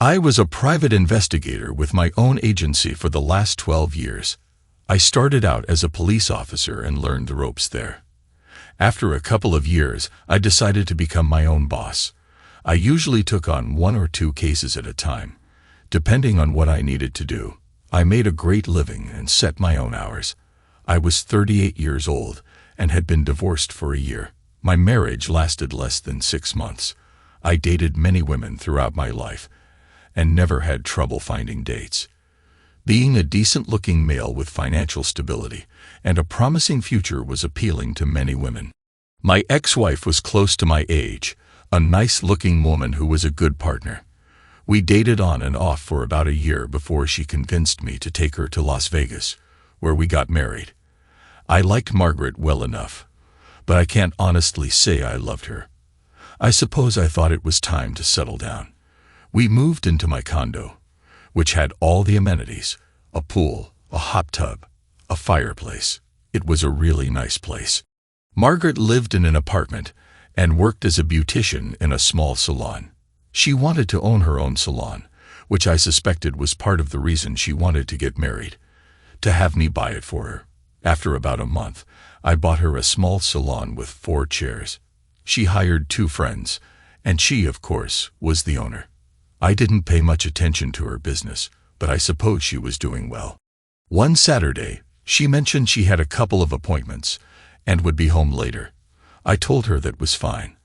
I was a private investigator with my own agency for the last 12 years. I started out as a police officer and learned the ropes there. After a couple of years, I decided to become my own boss. I usually took on 1 or 2 cases at a time, depending on what I needed to do. I made a great living and set my own hours. I was 38 years old and had been divorced for a year. My marriage lasted less than 6 months. I dated many women throughout my life and never had trouble finding dates. Being a decent-looking male with financial stability and a promising future was appealing to many women. My ex-wife was close to my age, a nice-looking woman who was a good partner. We dated on and off for about a year before she convinced me to take her to Las Vegas, where we got married. I liked Margaret well enough, but I can't honestly say I loved her. I suppose I thought it was time to settle down. We moved into my condo, which had all the amenities, a pool, a hot tub, a fireplace. It was a really nice place. Margaret lived in an apartment and worked as a beautician in a small salon. She wanted to own her own salon, which I suspected was part of the reason she wanted to get married, to have me buy it for her. After about a month, I bought her a small salon with 4 chairs. She hired 2 friends, and she, of course, was the owner. I didn't pay much attention to her business, but I suppose she was doing well. One Saturday, she mentioned she had a couple of appointments and would be home later. I told her that was fine.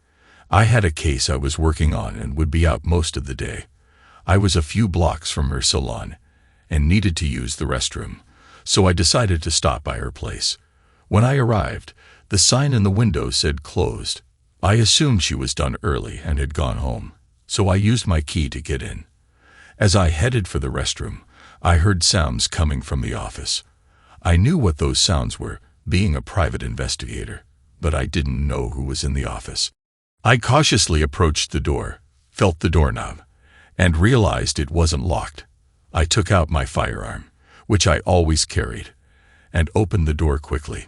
I had a case I was working on and would be out most of the day. I was a few blocks from her salon and needed to use the restroom, so I decided to stop by her place. When I arrived, the sign in the window said closed. I assumed she was done early and had gone home, so I used my key to get in. As I headed for the restroom, I heard sounds coming from the office. I knew what those sounds were, being a private investigator, but I didn't know who was in the office. I cautiously approached the door, felt the doorknob, and realized it wasn't locked. I took out my firearm, which I always carried, and opened the door quickly.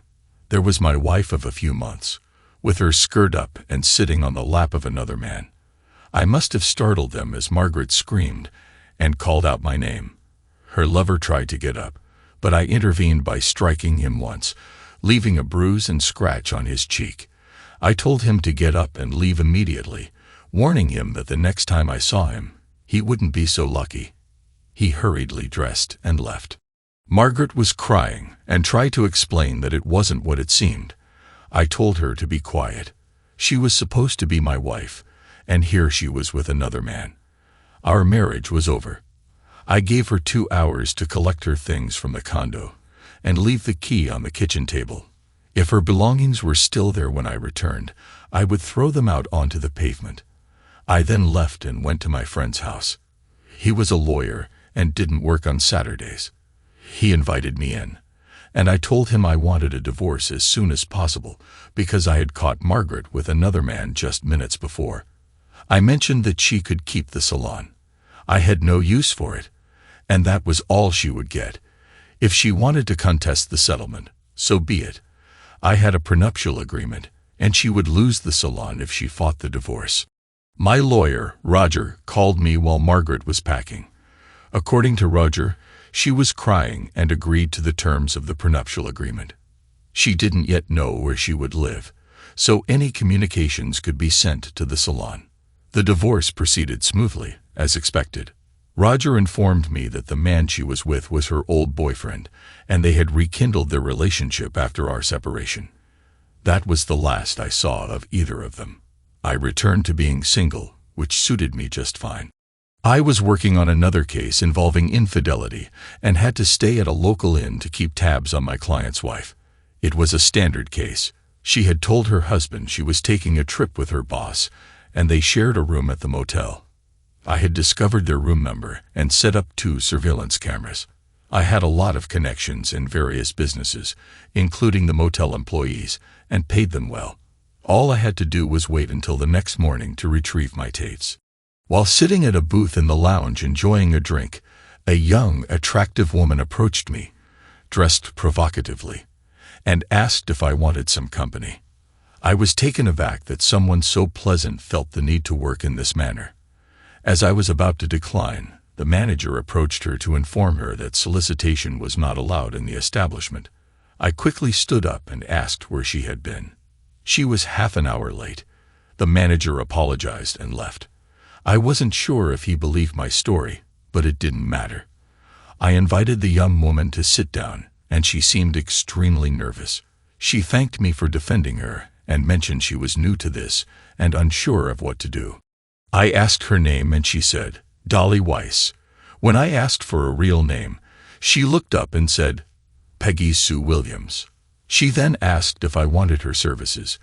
There was my wife of a few months, with her skirt up and sitting on the lap of another man. I must have startled them as Margaret screamed and called out my name. Her lover tried to get up, but I intervened by striking him once, leaving a bruise and scratch on his cheek. I told him to get up and leave immediately, warning him that the next time I saw him, he wouldn't be so lucky. He hurriedly dressed and left. Margaret was crying and tried to explain that it wasn't what it seemed. I told her to be quiet. She was supposed to be my wife, and here she was with another man. Our marriage was over. I gave her 2 hours to collect her things from the condo and leave the key on the kitchen table. If her belongings were still there when I returned, I would throw them out onto the pavement. I then left and went to my friend's house. He was a lawyer and didn't work on Saturdays. He invited me in, and I told him I wanted a divorce as soon as possible because I had caught Margaret with another man just minutes before. I mentioned that she could keep the salon. I had no use for it, and that was all she would get. If she wanted to contest the settlement, so be it. I had a prenuptial agreement, and she would lose the salon if she fought the divorce. My lawyer, Roger, called me while Margaret was packing. According to Roger, she was crying and agreed to the terms of the prenuptial agreement. She didn't yet know where she would live, so any communications could be sent to the salon. The divorce proceeded smoothly, as expected. Roger informed me that the man she was with was her old boyfriend, and they had rekindled their relationship after our separation. That was the last I saw of either of them. I returned to being single, which suited me just fine. I was working on another case involving infidelity and had to stay at a local inn to keep tabs on my client's wife. It was a standard case. She had told her husband she was taking a trip with her boss, and they shared a room at the motel. I had discovered their room number and set up 2 surveillance cameras. I had a lot of connections in various businesses, including the motel employees, and paid them well. All I had to do was wait until the next morning to retrieve my tapes. While sitting at a booth in the lounge enjoying a drink, a young, attractive woman approached me, dressed provocatively, and asked if I wanted some company. I was taken aback that someone so pleasant felt the need to work in this manner. As I was about to decline, the manager approached her to inform her that solicitation was not allowed in the establishment. I quickly stood up and asked where she had been. She was half an hour late. The manager apologized and left. I wasn't sure if he believed my story, but it didn't matter. I invited the young woman to sit down, and she seemed extremely nervous. She thanked me for defending her and mentioned she was new to this and unsure of what to do. I asked her name and she said, Dolly Weiss. When I asked for a real name, she looked up and said, Peggy Sue Williams. She then asked if I wanted her services,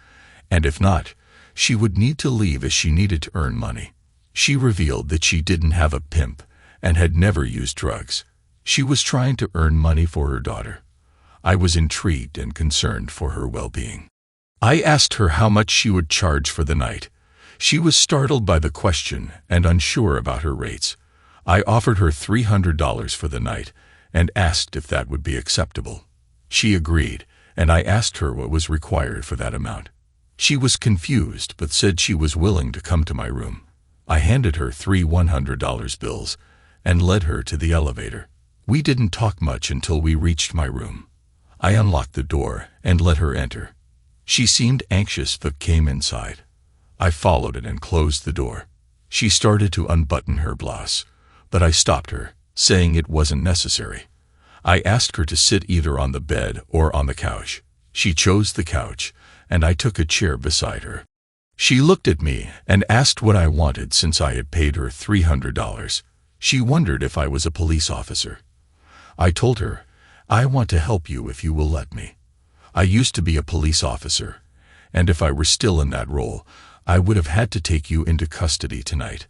and if not, she would need to leave as she needed to earn money. She revealed that she didn't have a pimp and had never used drugs. She was trying to earn money for her daughter. I was intrigued and concerned for her well-being. I asked her how much she would charge for the night. She was startled by the question and unsure about her rates. I offered her $300 for the night and asked if that would be acceptable. She agreed, and I asked her what was required for that amount. She was confused but said she was willing to come to my room. I handed her 3 $100 bills and led her to the elevator. We didn't talk much until we reached my room. I unlocked the door and let her enter. She seemed anxious but came inside. I followed it and closed the door. She started to unbutton her blouse, but I stopped her, saying it wasn't necessary. I asked her to sit either on the bed or on the couch. She chose the couch, and I took a chair beside her. She looked at me and asked what I wanted since I had paid her $300. She wondered if I was a police officer. I told her, I want to help you if you will let me. I used to be a police officer, and if I were still in that role, I would have had to take you into custody tonight.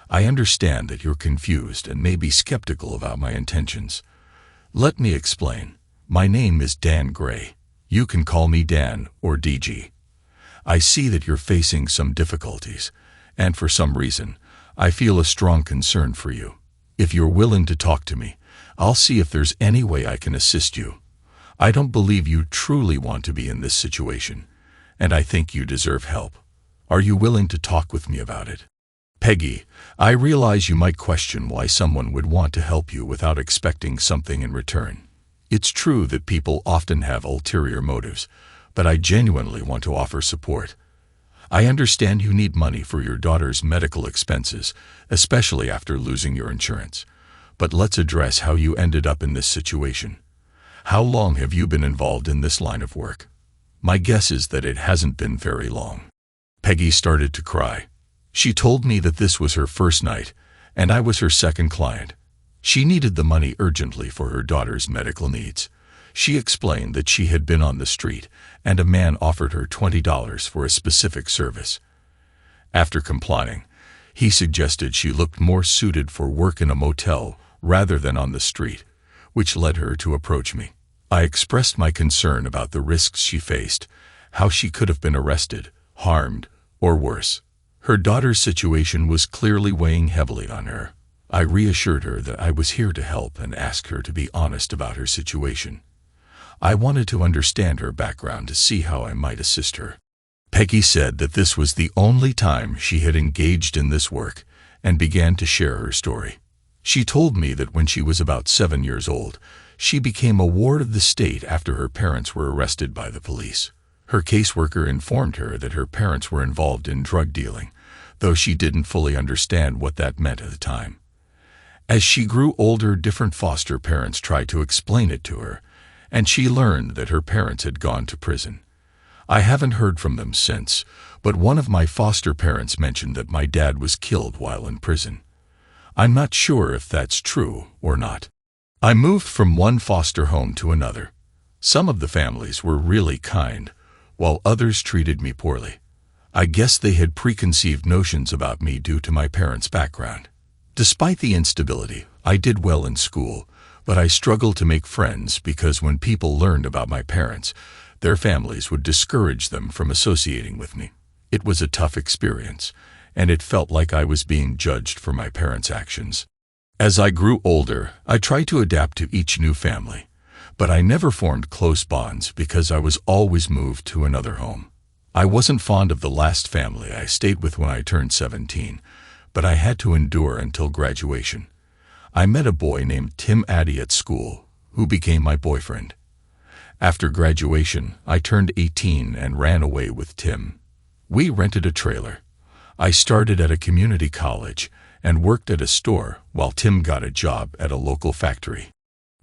I understand that you're confused and may be skeptical about my intentions. Let me explain. My name is Dan Gray. You can call me Dan or DG. I see that you're facing some difficulties, and for some reason, I feel a strong concern for you. If you're willing to talk to me, I'll see if there's any way I can assist you. I don't believe you truly want to be in this situation, and I think you deserve help. Are you willing to talk with me about it? Peggy, I realize you might question why someone would want to help you without expecting something in return. It's true that people often have ulterior motives, but I genuinely want to offer support. I understand you need money for your daughter's medical expenses, especially after losing your insurance. But let's address how you ended up in this situation. How long have you been involved in this line of work? My guess is that it hasn't been very long. Peggy started to cry. She told me that this was her first night, and I was her second client. She needed the money urgently for her daughter's medical needs. She explained that she had been on the street, and a man offered her $20 for a specific service. After complying, he suggested she looked more suited for work in a motel rather than on the street, which led her to approach me. I expressed my concern about the risks she faced, how she could have been arrested, harmed, or worse. Her daughter's situation was clearly weighing heavily on her. I reassured her that I was here to help and asked her to be honest about her situation. I wanted to understand her background to see how I might assist her. Peggy said that this was the only time she had engaged in this work and began to share her story. She told me that when she was about 7 years old, she became a ward of the state after her parents were arrested by the police. Her caseworker informed her that her parents were involved in drug dealing, though she didn't fully understand what that meant at the time. As she grew older, different foster parents tried to explain it to her, and she learned that her parents had gone to prison. I haven't heard from them since, but one of my foster parents mentioned that my dad was killed while in prison. I'm not sure if that's true or not. I moved from one foster home to another. Some of the families were really kind, while others treated me poorly. I guess they had preconceived notions about me due to my parents' background. Despite the instability, I did well in school, but I struggled to make friends because when people learned about my parents, their families would discourage them from associating with me. It was a tough experience, and it felt like I was being judged for my parents' actions. As I grew older, I tried to adapt to each new family, but I never formed close bonds because I was always moved to another home. I wasn't fond of the last family I stayed with when I turned 17, but I had to endure until graduation. I met a boy named Tim Addy at school, who became my boyfriend. After graduation, I turned 18 and ran away with Tim. We rented a trailer. I started at a community college and worked at a store while Tim got a job at a local factory.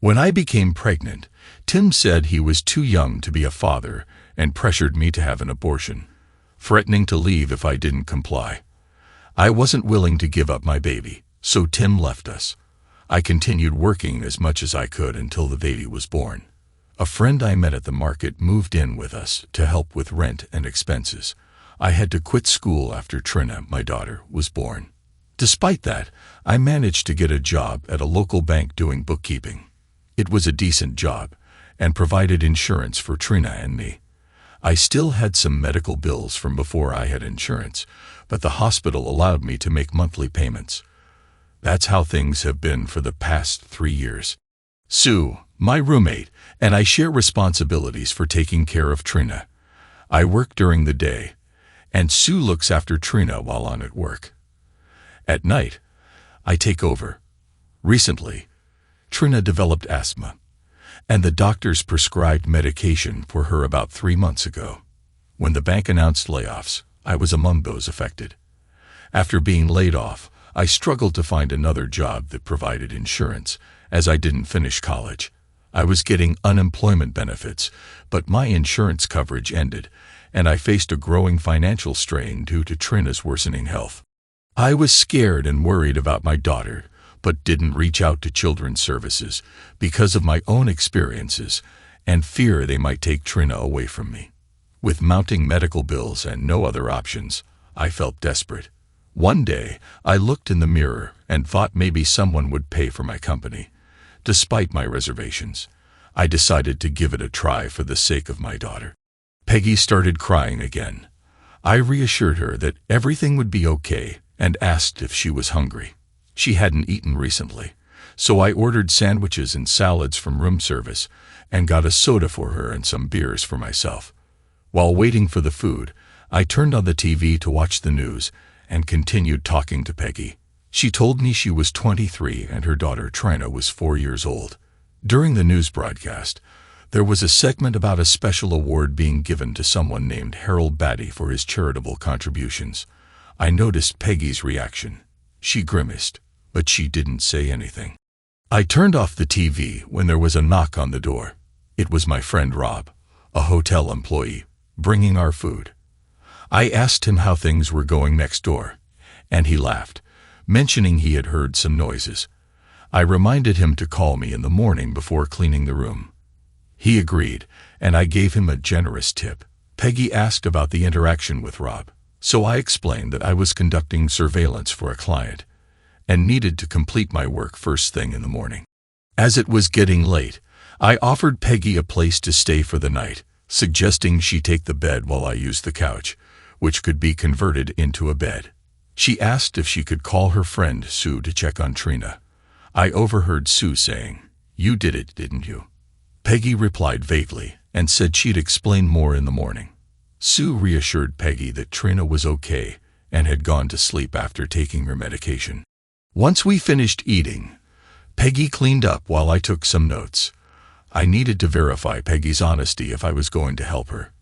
When I became pregnant, Tim said he was too young to be a father and pressured me to have an abortion, threatening to leave if I didn't comply. I wasn't willing to give up my baby, so Tim left us. I continued working as much as I could until the baby was born. A friend I met at the market moved in with us to help with rent and expenses. I had to quit school after Trina, my daughter, was born. Despite that, I managed to get a job at a local bank doing bookkeeping. It was a decent job and provided insurance for Trina and me. I still had some medical bills from before I had insurance, but the hospital allowed me to make monthly payments. That's how things have been for the past 3 years. Sue, my roommate, and I share responsibilities for taking care of Trina. I work during the day, and Sue looks after Trina while I'm at work. At night, I take over. Recently, Trina developed asthma, and the doctors prescribed medication for her about 3 months ago. When the bank announced layoffs, I was among those affected. After being laid off, I struggled to find another job that provided insurance, as I didn't finish college. I was getting unemployment benefits, but my insurance coverage ended, and I faced a growing financial strain due to Trina's worsening health. I was scared and worried about my daughter, but didn't reach out to children's services because of my own experiences and fear they might take Trina away from me. With mounting medical bills and no other options, I felt desperate. One day, I looked in the mirror and thought maybe someone would pay for my company. Despite my reservations, I decided to give it a try for the sake of my daughter. Peggy started crying again. I reassured her that everything would be okay and asked if she was hungry. She hadn't eaten recently, so I ordered sandwiches and salads from room service and got a soda for her and some beers for myself. While waiting for the food, I turned on the TV to watch the news and continued talking to Peggy. She told me she was 23 and her daughter Trina was 4 years old. During the news broadcast, there was a segment about a special award being given to someone named Batty for his charitable contributions. I noticed Peggy's reaction. She grimaced, but she didn't say anything. I turned off the TV when there was a knock on the door. It was my friend Rob, a hotel employee, bringing our food. I asked him how things were going next door, and he laughed, mentioning he had heard some noises. I reminded him to call me in the morning before cleaning the room. He agreed, and I gave him a generous tip. Peggy asked about the interaction with Rob, so I explained that I was conducting surveillance for a client and needed to complete my work first thing in the morning. As it was getting late, I offered Peggy a place to stay for the night, suggesting she take the bed while I used the couch, which could be converted into a bed. She asked if she could call her friend Sue to check on Trina. I overheard Sue saying, "You did it, didn't you?" Peggy replied vaguely and said she'd explain more in the morning. Sue reassured Peggy that Trina was okay and had gone to sleep after taking her medication. Once we finished eating, Peggy cleaned up while I took some notes. I needed to verify Peggy's honesty if I was going to help her.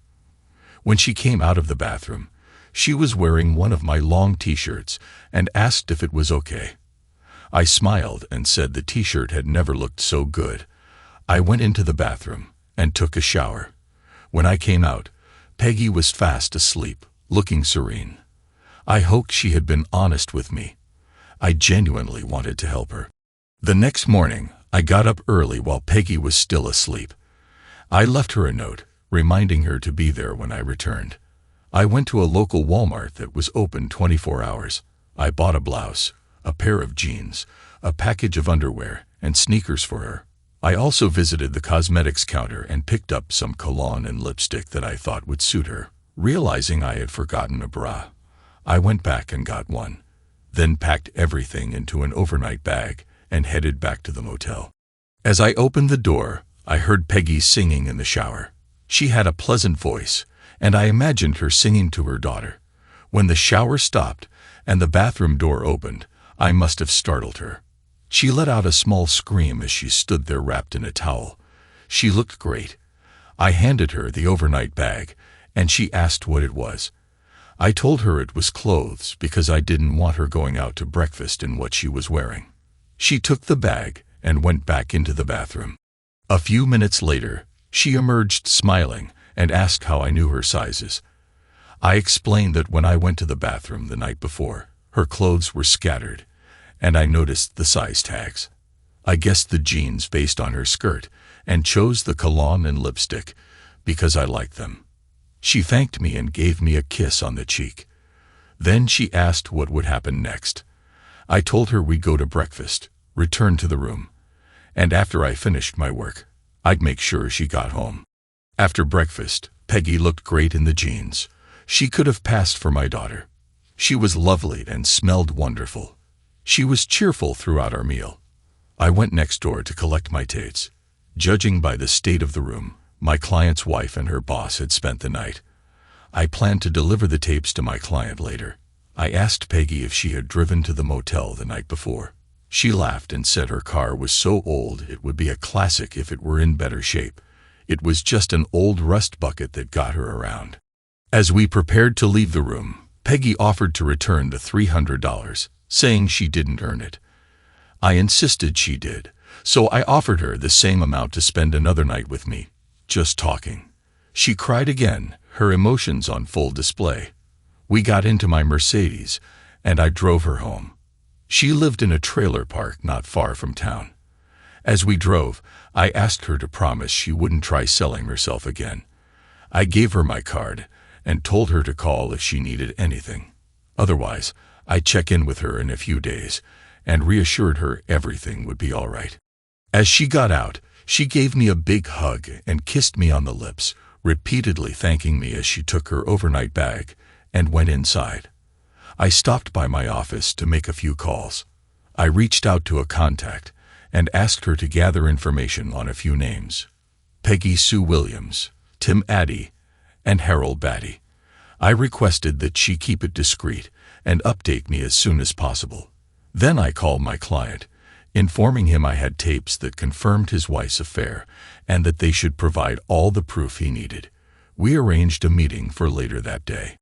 When she came out of the bathroom, she was wearing one of my long t-shirts and asked if it was okay. I smiled and said the t-shirt had never looked so good. I went into the bathroom and took a shower. When I came out, Peggy was fast asleep, looking serene. I hoped she had been honest with me. I genuinely wanted to help her. The next morning, I got up early while Peggy was still asleep. I left her a note, reminding her to be there when I returned. I went to a local Walmart that was open 24 hours. I bought a blouse, a pair of jeans, a package of underwear, and sneakers for her. I also visited the cosmetics counter and picked up some cologne and lipstick that I thought would suit her. Realizing I had forgotten a bra, I went back and got one, then packed everything into an overnight bag and headed back to the motel. As I opened the door, I heard Peggy singing in the shower. She had a pleasant voice, and I imagined her singing to her daughter. When the shower stopped and the bathroom door opened. I must have startled her. She let out a small scream as she stood there wrapped in a towel. She looked great. I handed her the overnight bag, and she asked what it was. I told her it was clothes because I didn't want her going out to breakfast in what she was wearing. She took the bag and went back into the bathroom. A few minutes later, she emerged smiling and asked how I knew her sizes. I explained that when I went to the bathroom the night before, her clothes were scattered, and I noticed the size tags. I guessed the jeans based on her skirt and chose the cologne and lipstick because I liked them. She thanked me and gave me a kiss on the cheek. Then she asked what would happen next. I told her we'd go to breakfast, return to the room, and after I finished my work, I'd make sure she got home. After breakfast, Peggy looked great in the jeans. She could have passed for my daughter. She was lovely and smelled wonderful. She was cheerful throughout our meal. I went next door to collect my tapes. Judging by the state of the room, my client's wife and her boss had spent the night. I planned to deliver the tapes to my client later. I asked Peggy if she had driven to the motel the night before. She laughed and said her car was so old it would be a classic if it were in better shape. It was just an old rust bucket that got her around. As we prepared to leave the room, Peggy offered to return the $300, saying she didn't earn it. I insisted she did, so I offered her the same amount to spend another night with me, just talking. She cried again, her emotions on full display. We got into my Mercedes, and I drove her home. She lived in a trailer park not far from town. As we drove, I asked her to promise she wouldn't try selling herself again. I gave her my card and told her to call if she needed anything. Otherwise, I'd check in with her in a few days and reassured her everything would be all right. As she got out, she gave me a big hug and kissed me on the lips, repeatedly thanking me as she took her overnight bag and went inside. I stopped by my office to make a few calls. I reached out to a contact and asked her to gather information on a few names: Peggy Sue Williams, Tim Addy, and Harold Batty. I requested that she keep it discreet and update me as soon as possible. Then I called my client, informing him I had tapes that confirmed his wife's affair and that they should provide all the proof he needed. We arranged a meeting for later that day.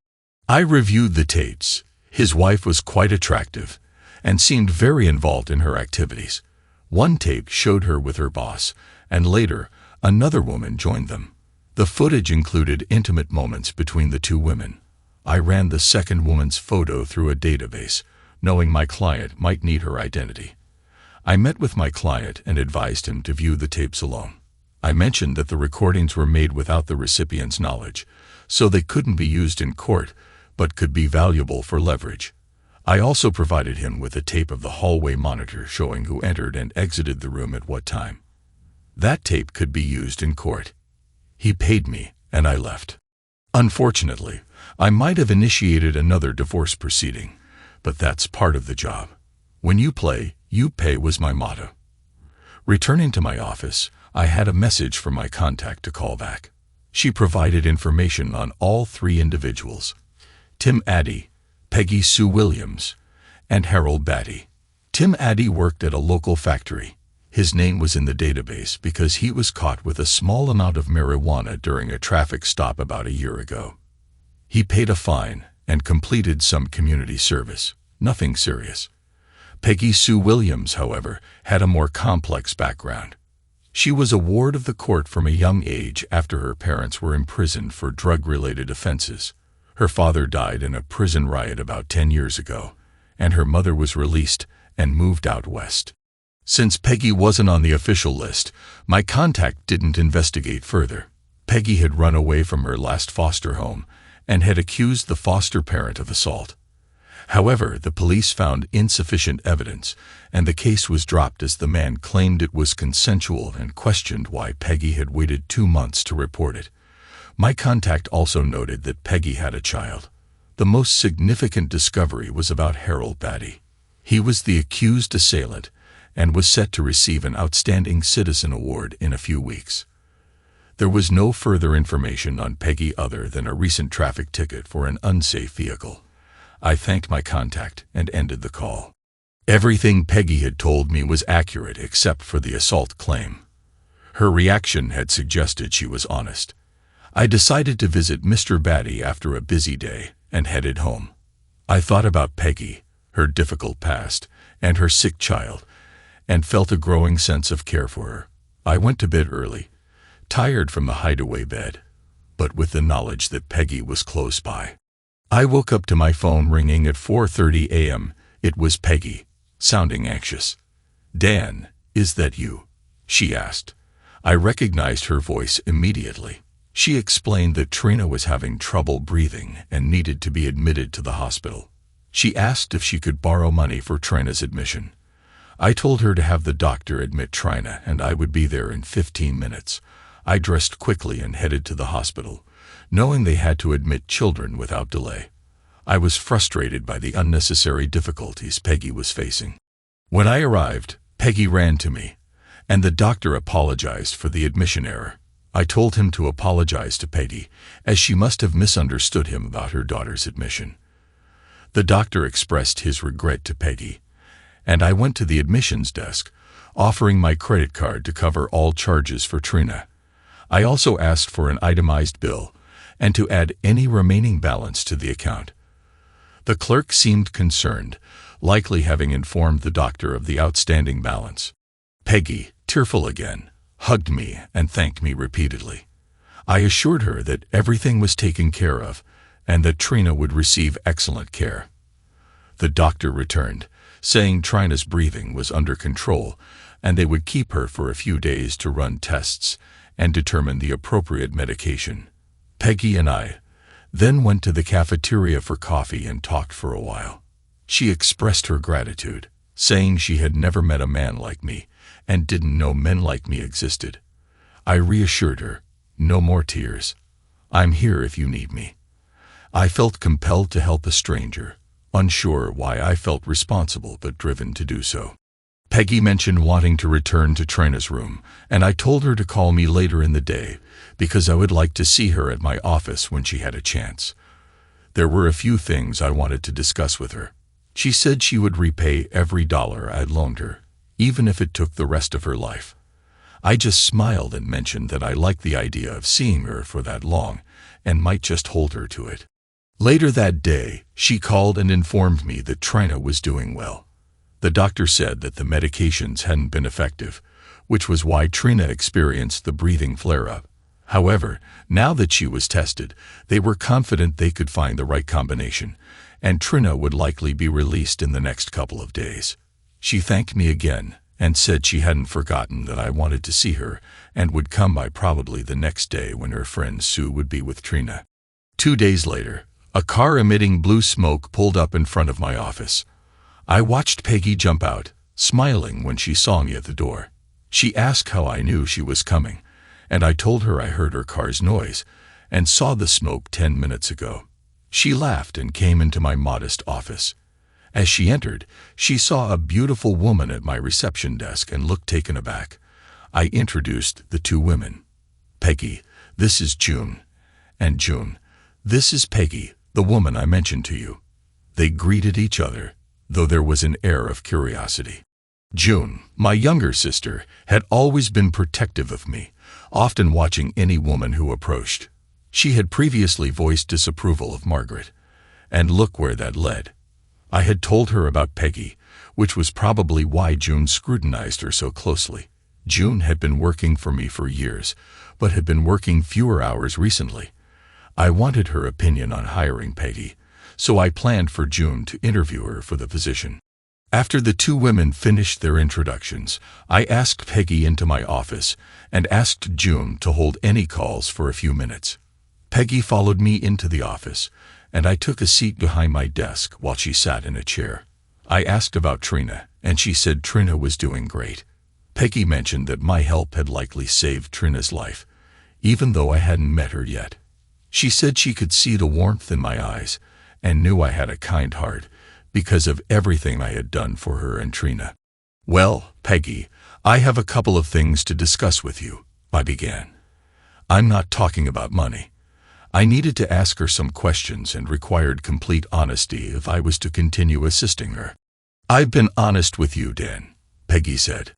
I reviewed the tapes. His wife was quite attractive and seemed very involved in her activities. One tape showed her with her boss, and later, another woman joined them. The footage included intimate moments between the two women. I ran the second woman's photo through a database, knowing my client might need her identity. I met with my client and advised him to view the tapes alone. I mentioned that the recordings were made without the recipient's knowledge, so they couldn't be used in court, but could be valuable for leverage. I also provided him with a tape of the hallway monitor showing who entered and exited the room at what time. That tape could be used in court. He paid me, and I left. Unfortunately, I might have initiated another divorce proceeding, but that's part of the job. When you play, you pay was my motto. Returning to my office, I had a message from my contact to call back. She provided information on all three individuals: Tim Addy, Peggy Sue Williams, and Harold Batty. Tim Addy worked at a local factory. His name was in the database because he was caught with a small amount of marijuana during a traffic stop about a year ago. He paid a fine and completed some community service, nothing serious. Peggy Sue Williams, however, had a more complex background. She was a ward of the court from a young age after her parents were imprisoned for drug-related offenses. Her father died in a prison riot about 10 years ago, and her mother was released and moved out west. Since Peggy wasn't on the official list, my contact didn't investigate further. Peggy had run away from her last foster home and had accused the foster parent of assault. However, the police found insufficient evidence, and the case was dropped as the man claimed it was consensual and questioned why Peggy had waited 2 months to report it. My contact also noted that Peggy had a child. The most significant discovery was about Harold Batty. He was the accused assailant and was set to receive an Outstanding Citizen Award in a few weeks. There was no further information on Peggy other than a recent traffic ticket for an unsafe vehicle. I thanked my contact and ended the call. Everything Peggy had told me was accurate except for the assault claim. Her reaction had suggested she was honest. I decided to visit Mr. Batty after a busy day and headed home. I thought about Peggy, her difficult past, and her sick child, and felt a growing sense of care for her. I went to bed early, tired from the hideaway bed, but with the knowledge that Peggy was close by. I woke up to my phone ringing at 4:30 a.m. It was Peggy, sounding anxious. "Dan, is that you?" she asked. I recognized her voice immediately. She explained that Trina was having trouble breathing and needed to be admitted to the hospital. She asked if she could borrow money for Trina's admission. I told her to have the doctor admit Trina and I would be there in 15 minutes. I dressed quickly and headed to the hospital, knowing they had to admit children without delay. I was frustrated by the unnecessary difficulties Peggy was facing. When I arrived, Peggy ran to me, and the doctor apologized for the admission error. I told him to apologize to Peggy, as she must have misunderstood him about her daughter's admission. The doctor expressed his regret to Peggy, and I went to the admissions desk, offering my credit card to cover all charges for Trina. I also asked for an itemized bill and to add any remaining balance to the account. The clerk seemed concerned, likely having informed the doctor of the outstanding balance. Peggy, tearful again, hugged me and thanked me repeatedly. I assured her that everything was taken care of and that Trina would receive excellent care. The doctor returned, saying Trina's breathing was under control and they would keep her for a few days to run tests and determine the appropriate medication. Peggy and I then went to the cafeteria for coffee and talked for a while. She expressed her gratitude, saying she had never met a man like me and didn't know men like me existed. I reassured her, "No more tears. I'm here if you need me." I felt compelled to help a stranger, unsure why I felt responsible but driven to do so. Peggy mentioned wanting to return to Trina's room, and I told her to call me later in the day because I would like to see her at my office when she had a chance. There were a few things I wanted to discuss with her. She said she would repay every dollar I'd loaned her, even if it took the rest of her life. I just smiled and mentioned that I liked the idea of seeing her for that long and might just hold her to it. Later that day, she called and informed me that Trina was doing well. The doctor said that the medications hadn't been effective, which was why Trina experienced the breathing flare-up. However, now that she was tested, they were confident they could find the right combination, and Trina would likely be released in the next couple of days. She thanked me again and said she hadn't forgotten that I wanted to see her and would come by probably the next day when her friend Sue would be with Trina. 2 days later, a car emitting blue smoke pulled up in front of my office. I watched Peggy jump out, smiling when she saw me at the door. She asked how I knew she was coming, and I told her I heard her car's noise and saw the smoke 10 minutes ago. She laughed and came into my modest office. As she entered, she saw a beautiful woman at my reception desk and looked taken aback. I introduced the two women. "Peggy, this is June. And June, this is Peggy, the woman I mentioned to you." They greeted each other, though there was an air of curiosity. June, my younger sister, had always been protective of me, often watching any woman who approached. She had previously voiced disapproval of Margaret, and look where that led. I had told her about Peggy, which was probably why June scrutinized her so closely. June had been working for me for years, but had been working fewer hours recently. I wanted her opinion on hiring Peggy, so I planned for June to interview her for the position. After the two women finished their introductions, I asked Peggy into my office and asked June to hold any calls for a few minutes. Peggy followed me into the office, and I took a seat behind my desk while she sat in a chair. I asked about Trina, and she said Trina was doing great. Peggy mentioned that my help had likely saved Trina's life, even though I hadn't met her yet. She said she could see the warmth in my eyes and knew I had a kind heart because of everything I had done for her and Trina. "Well, Peggy, I have a couple of things to discuss with you," I began. "I'm not talking about money. I needed to ask her some questions and required complete honesty if I was to continue assisting her. "I've been honest with you, Dan," Peggy said.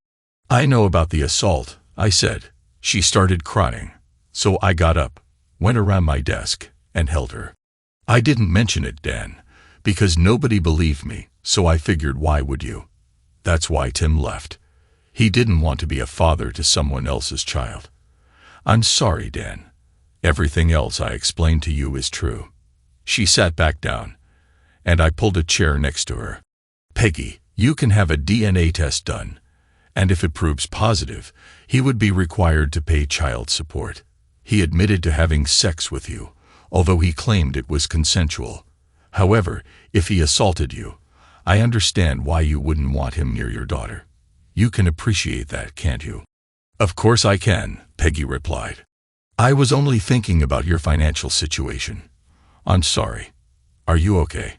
"I know about the assault," I said. She started crying, so I got up, went around my desk, and held her. "I didn't mention it, Dan, because nobody believed me, so I figured why would you? That's why Tim left. He didn't want to be a father to someone else's child. I'm sorry, Dan. Everything else I explained to you is true." She sat back down, and I pulled a chair next to her. "Peggy, you can have a DNA test done, and if it proves positive, he would be required to pay child support. He admitted to having sex with you, although he claimed it was consensual. However, if he assaulted you, I understand why you wouldn't want him near your daughter. You can appreciate that, can't you?" "Of course I can," Peggy replied. "I was only thinking about your financial situation. I'm sorry. Are you okay?"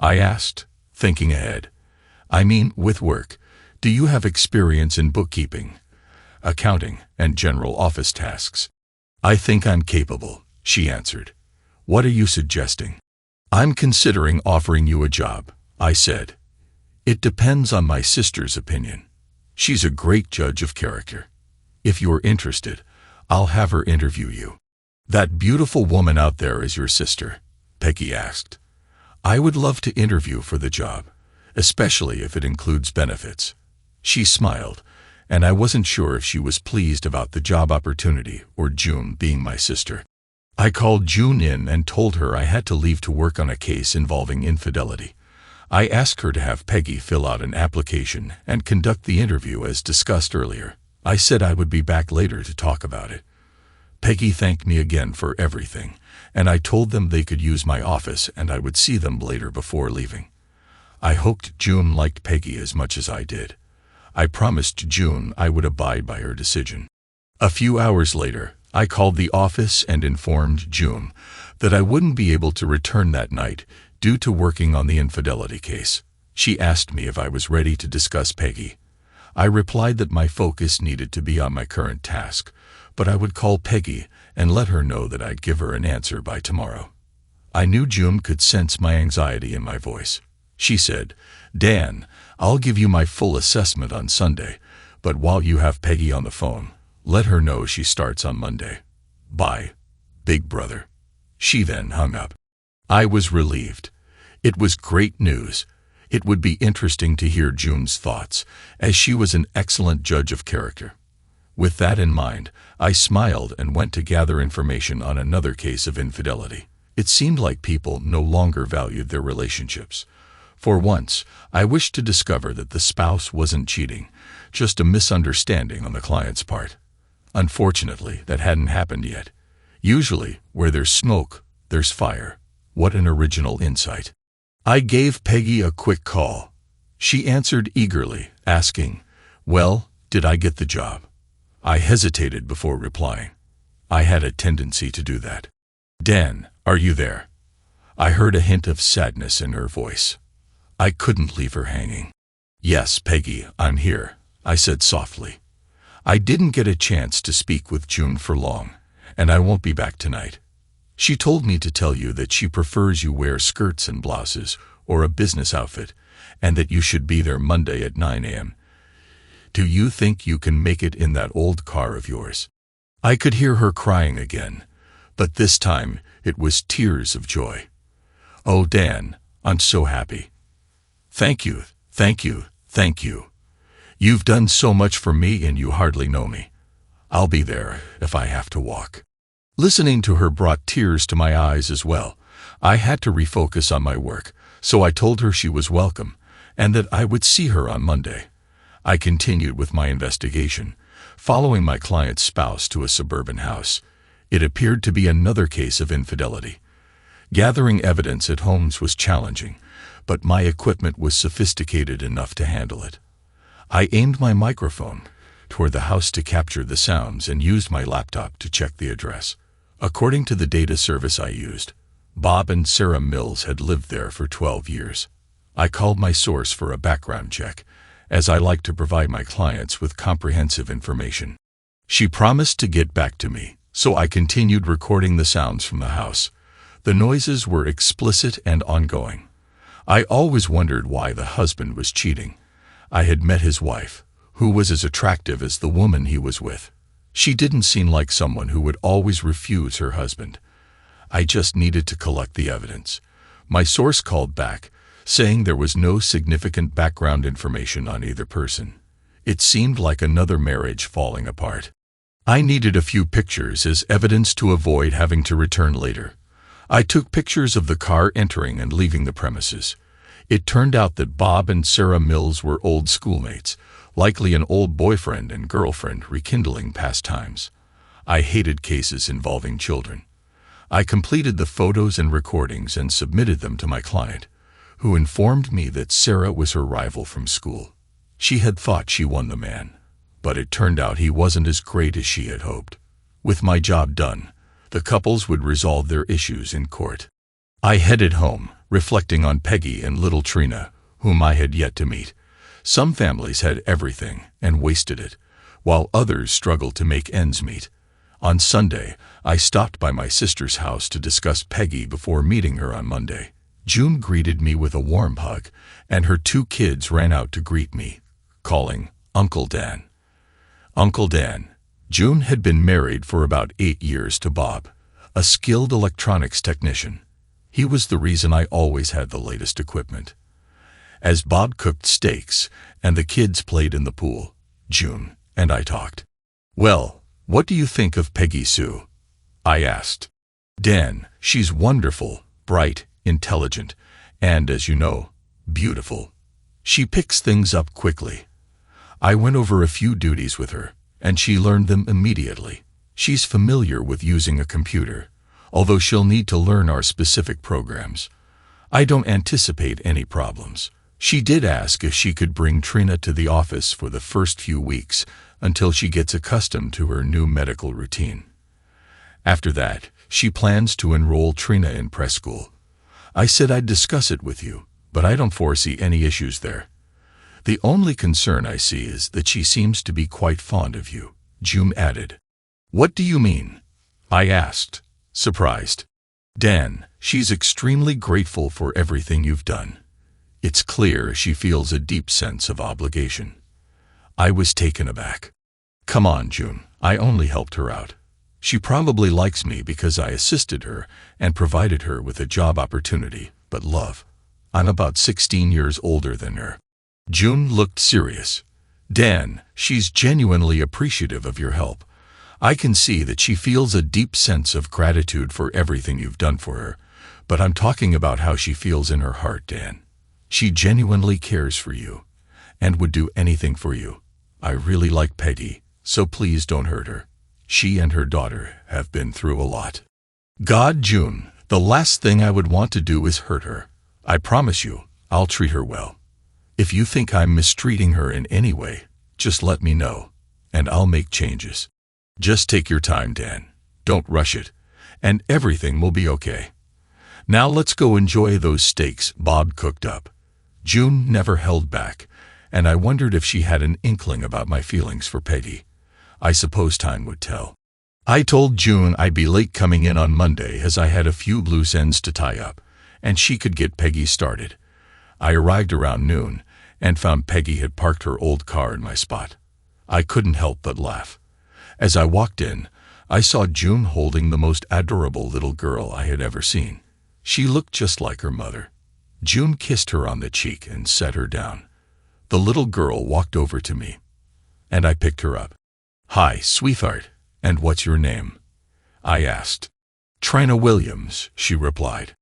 I asked, thinking ahead. "I mean, with work, do you have experience in bookkeeping, accounting, and general office tasks?" "I think I'm capable," she answered. "What are you suggesting?" "I'm considering offering you a job," I said. "It depends on my sister's opinion. She's a great judge of character. If you're interested, I'll have her interview you." "That beautiful woman out there is your sister?" Peggy asked. "I would love to interview for the job, especially if it includes benefits." She smiled, and I wasn't sure if she was pleased about the job opportunity or June being my sister. I called June in and told her I had to leave to work on a case involving infidelity. I asked her to have Peggy fill out an application and conduct the interview as discussed earlier. I said I would be back later to talk about it. Peggy thanked me again for everything, and I told them they could use my office and I would see them later before leaving. I hoped June liked Peggy as much as I did. I promised June I would abide by her decision. A few hours later, I called the office and informed June that I wouldn't be able to return that night due to working on the infidelity case. She asked me if I was ready to discuss Peggy. I replied that my focus needed to be on my current task, but I would call Peggy and let her know that I'd give her an answer by tomorrow. I knew June could sense my anxiety in my voice. She said, "Dan, I'll give you my full assessment on Sunday, but while you have Peggy on the phone, let her know she starts on Monday. Bye, big brother." She then hung up. I was relieved. It was great news. It would be interesting to hear June's thoughts, as she was an excellent judge of character. With that in mind, I smiled and went to gather information on another case of infidelity. It seemed like people no longer valued their relationships. For once, I wished to discover that the spouse wasn't cheating, just a misunderstanding on the client's part. Unfortunately, that hadn't happened yet. Usually, where there's smoke, there's fire. What an original insight. I gave Peggy a quick call. She answered eagerly, asking, "Well, did I get the job?" I hesitated before replying. I had a tendency to do that. "Dan, are you there?" I heard a hint of sadness in her voice. I couldn't leave her hanging. "Yes, Peggy, I'm here," I said softly. "I didn't get a chance to speak with June for long, and I won't be back tonight. She told me to tell you that she prefers you wear skirts and blouses or a business outfit, and that you should be there Monday at 9 a.m. Do you think you can make it in that old car of yours?" I could hear her crying again, but this time it was tears of joy. "Oh, Dan, I'm so happy. Thank you, thank you, thank you. You've done so much for me and you hardly know me. I'll be there if I have to walk." Listening to her brought tears to my eyes as well. I had to refocus on my work, so I told her she was welcome and that I would see her on Monday. I continued with my investigation, following my client's spouse to a suburban house. It appeared to be another case of infidelity. Gathering evidence at homes was challenging, but my equipment was sophisticated enough to handle it. I aimed my microphone toward the house to capture the sounds and used my laptop to check the address. According to the data service I used, Bob and Sarah Mills had lived there for 12 years. I called my source for a background check, as I like to provide my clients with comprehensive information. She promised to get back to me, so I continued recording the sounds from the house. The noises were explicit and ongoing. I always wondered why the husband was cheating. I had met his wife, who was as attractive as the woman he was with. She didn't seem like someone who would always refuse her husband. I just needed to collect the evidence. My source called back, saying there was no significant background information on either person. It seemed like another marriage falling apart. I needed a few pictures as evidence to avoid having to return later. I took pictures of the car entering and leaving the premises. It turned out that Bob and Sarah Mills were old schoolmates, likely an old boyfriend and girlfriend rekindling past times. I hated cases involving children. I completed the photos and recordings and submitted them to my client, who informed me that Sarah was her rival from school. She had thought she won the man, but it turned out he wasn't as great as she had hoped. With my job done, the couples would resolve their issues in court. I headed home, reflecting on Peggy and little Trina, whom I had yet to meet. Some families had everything and wasted it, while others struggled to make ends meet. On Sunday, I stopped by my sister's house to discuss Peggy before meeting her on Monday. June greeted me with a warm hug, and her 2 kids ran out to greet me, calling Uncle Dan. Uncle Dan. June had been married for about 8 years to Bob, a skilled electronics technician. He was the reason I always had the latest equipment. As Bob cooked steaks and the kids played in the pool, June and I talked. "Well, what do you think of Peggy Sue?" I asked. "Dan, she's wonderful, bright, intelligent, and, as you know, beautiful. She picks things up quickly. I went over a few duties with her, and she learned them immediately. She's familiar with using a computer, although she'll need to learn our specific programs. I don't anticipate any problems." She did ask if she could bring Trina to the office for the first few weeks until she gets accustomed to her new medical routine. After that, she plans to enroll Trina in preschool. I said I'd discuss it with you, but I don't foresee any issues there. The only concern I see is that she seems to be quite fond of you, June added. "What do you mean?" I asked, surprised. "Dan, she's extremely grateful for everything you've done. It's clear she feels a deep sense of obligation." I was taken aback. "Come on, June, I only helped her out. She probably likes me because I assisted her and provided her with a job opportunity, but love, I'm about 16 years older than her." June looked serious. "Dan, she's genuinely appreciative of your help. I can see that she feels a deep sense of gratitude for everything you've done for her, but I'm talking about how she feels in her heart, Dan. She genuinely cares for you and would do anything for you. I really like Peggy, so please don't hurt her. She and her daughter have been through a lot." "God, June, the last thing I would want to do is hurt her. I promise you, I'll treat her well. If you think I'm mistreating her in any way, just let me know, and I'll make changes. Just take your time, Dan. Don't rush it, and everything will be okay. Now let's go enjoy those steaks Bob cooked up." June never held back, and I wondered if she had an inkling about my feelings for Peggy. I suppose time would tell. I told June I'd be late coming in on Monday as I had a few loose ends to tie up, and she could get Peggy started. I arrived around noon and found Peggy had parked her old car in my spot. I couldn't help but laugh. As I walked in, I saw June holding the most adorable little girl I had ever seen. She looked just like her mother. June kissed her on the cheek and set her down. The little girl walked over to me, and I picked her up. "Hi, sweetheart, and what's your name?" I asked. "Trina Williams," she replied.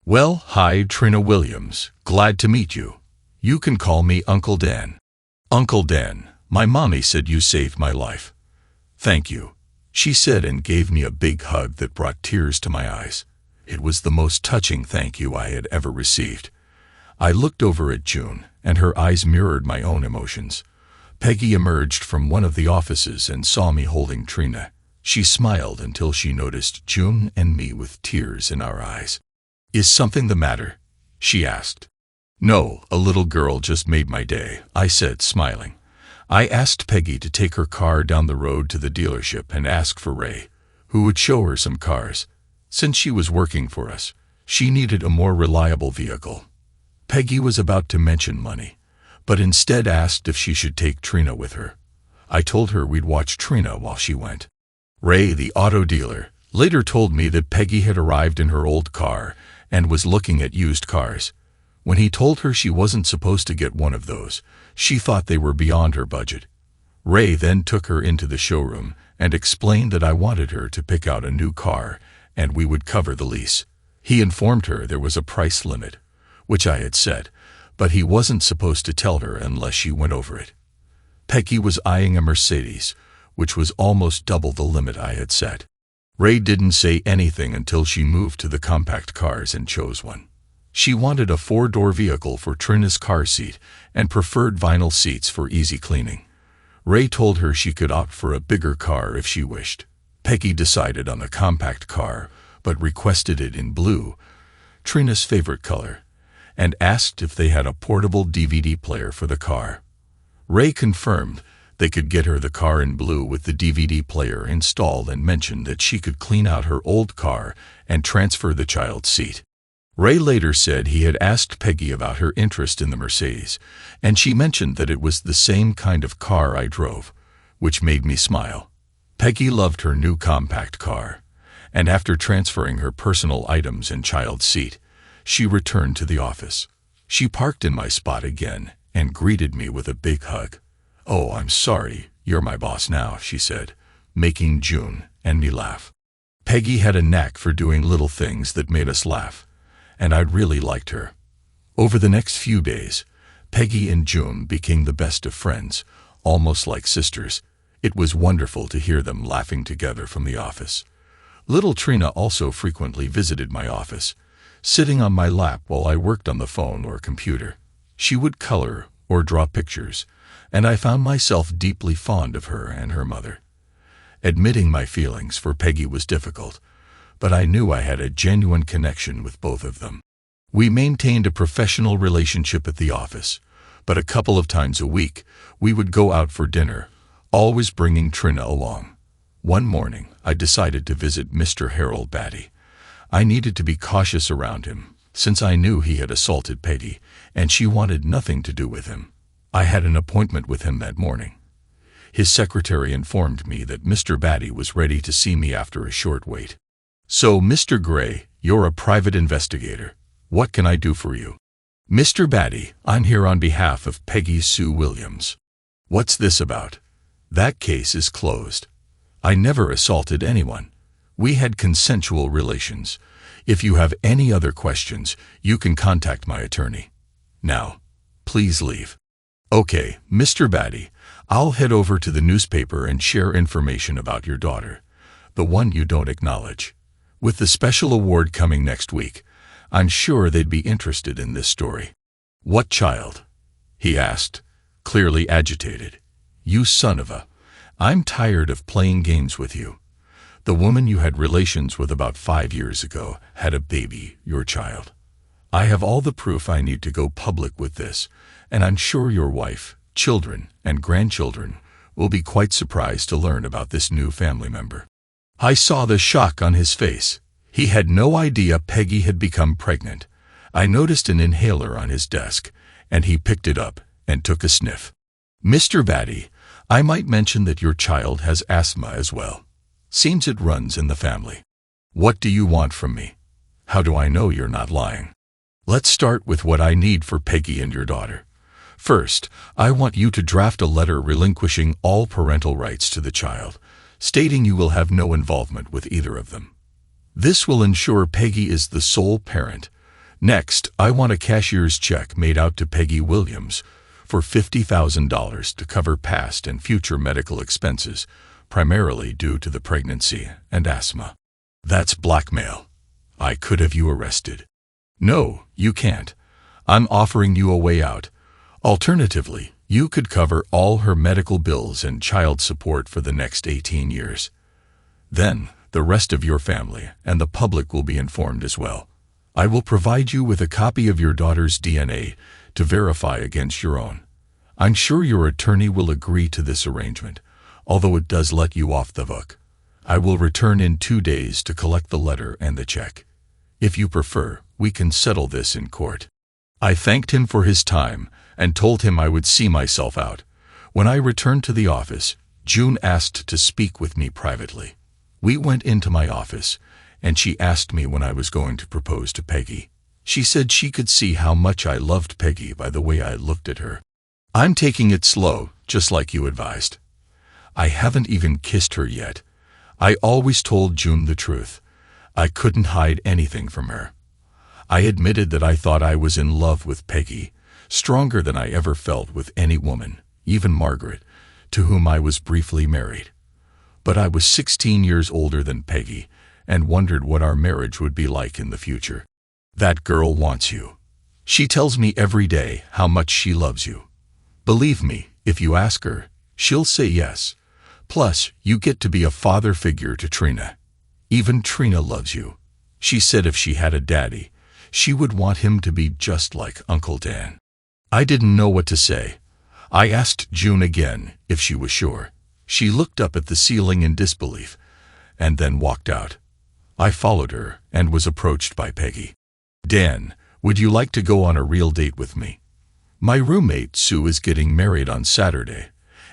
"Well, hi, Trina Williams. Glad to meet you. You can call me Uncle Dan." "Uncle Dan, my mommy said you saved my life." "Thank you," she said and gave me a big hug that brought tears to my eyes. It was the most touching thank you I had ever received. I looked over at June, and her eyes mirrored my own emotions. Peggy emerged from one of the offices and saw me holding Trina. She smiled until she noticed June and me with tears in our eyes. "Is something the matter?" she asked. "No, a little girl just made my day," I said, smiling. I asked Peggy to take her car down the road to the dealership and ask for Ray, who would show her some cars. Since she was working for us, she needed a more reliable vehicle. Peggy was about to mention money, but instead asked if she should take Trina with her. I told her we'd watch Trina while she went. Ray, the auto dealer, later told me that Peggy had arrived in her old car and was looking at used cars. When he told her she wasn't supposed to get one of those, she thought they were beyond her budget. Ray then took her into the showroom and explained that I wanted her to pick out a new car and we would cover the lease. He informed her there was a price limit, which I had set, but he wasn't supposed to tell her unless she went over it. Peggy was eyeing a Mercedes, which was almost double the limit I had set. Ray didn't say anything until she moved to the compact cars and chose one. She wanted a 4-door vehicle for Trina's car seat and preferred vinyl seats for easy cleaning. Ray told her she could opt for a bigger car if she wished. Peggy decided on a compact car, but requested it in blue, Trina's favorite color, and asked if they had a portable DVD player for the car. Ray confirmed they could get her the car in blue with the DVD player installed and mentioned that she could clean out her old car and transfer the child's seat. Ray later said he had asked Peggy about her interest in the Mercedes, and she mentioned that it was the same kind of car I drove, which made me smile. Peggy loved her new compact car, and after transferring her personal items and child's seat, she returned to the office. She parked in my spot again and greeted me with a big hug. "Oh, I'm sorry, you're my boss now," she said, making June and me laugh. Peggy had a knack for doing little things that made us laugh, and I really liked her. Over the next few days, Peggy and June became the best of friends, almost like sisters. It was wonderful to hear them laughing together from the office. Little Trina also frequently visited my office, sitting on my lap while I worked on the phone or computer. She would color or draw pictures, and I found myself deeply fond of her and her mother. Admitting my feelings for Peggy was difficult, but I knew I had a genuine connection with both of them. We maintained a professional relationship at the office, but a couple of times a week we would go out for dinner, always bringing Trina along. One morning I decided to visit Mr. Harold Batty. I needed to be cautious around him, since I knew he had assaulted Peggy, and she wanted nothing to do with him. I had an appointment with him that morning. His secretary informed me that Mr. Batty was ready to see me after a short wait. "So, Mr. Gray, you're a private investigator. What can I do for you?" "Mr. Batty, I'm here on behalf of Peggy Sue Williams." "What's this about?" "That case is closed. I never assaulted anyone. We had consensual relations. If you have any other questions, you can contact my attorney. Now, please leave." "Okay, Mr. Batty, I'll head over to the newspaper and share information about your daughter, the one you don't acknowledge. With the special award coming next week, I'm sure they'd be interested in this story." "What child?" he asked, clearly agitated. "You son of a... I'm tired of playing games with you. The woman you had relations with about 5 years ago had a baby, your child. I have all the proof I need to go public with this, and I'm sure your wife, children, and grandchildren will be quite surprised to learn about this new family member." I saw the shock on his face. He had no idea Peggy had become pregnant. I noticed an inhaler on his desk, and he picked it up and took a sniff. "Mr. Batty, I might mention that your child has asthma as well. Seems it runs in the family. What do you want from me? How do I know you're not lying?" "Let's start with what I need for Peggy and your daughter. First, I want you to draft a letter relinquishing all parental rights to the child, stating you will have no involvement with either of them. This will ensure Peggy is the sole parent. Next, I want a cashier's check made out to Peggy Williams for $50,000 to cover past and future medical expenses, primarily due to the pregnancy and asthma." "That's blackmail. I could have you arrested." "No, you can't. I'm offering you a way out. Alternatively, you could cover all her medical bills and child support for the next 18 years. Then, the rest of your family and the public will be informed as well. I will provide you with a copy of your daughter's DNA to verify against your own. I'm sure your attorney will agree to this arrangement, although it does let you off the hook. I will return in 2 days to collect the letter and the check. If you prefer, we can settle this in court." I thanked him for his time and told him I would see myself out. When I returned to the office, June asked to speak with me privately. We went into my office, and she asked me when I was going to propose to Peggy. She said she could see how much I loved Peggy by the way I looked at her. "I'm taking it slow, just like you advised. I haven't even kissed her yet." I always told June the truth. I couldn't hide anything from her. I admitted that I thought I was in love with Peggy, stronger than I ever felt with any woman, even Margaret, to whom I was briefly married. But I was 16 years older than Peggy and wondered what our marriage would be like in the future. "That girl wants you. She tells me every day how much she loves you. Believe me, if you ask her, she'll say yes. Plus, you get to be a father figure to Trina. Even Trina loves you. She said if she had a daddy, she would want him to be just like Uncle Dan." I didn't know what to say. I asked June again if she was sure. She looked up at the ceiling in disbelief, and then walked out. I followed her and was approached by Peggy. "Dan, would you like to go on a real date with me? My roommate Sue is getting married on Saturday,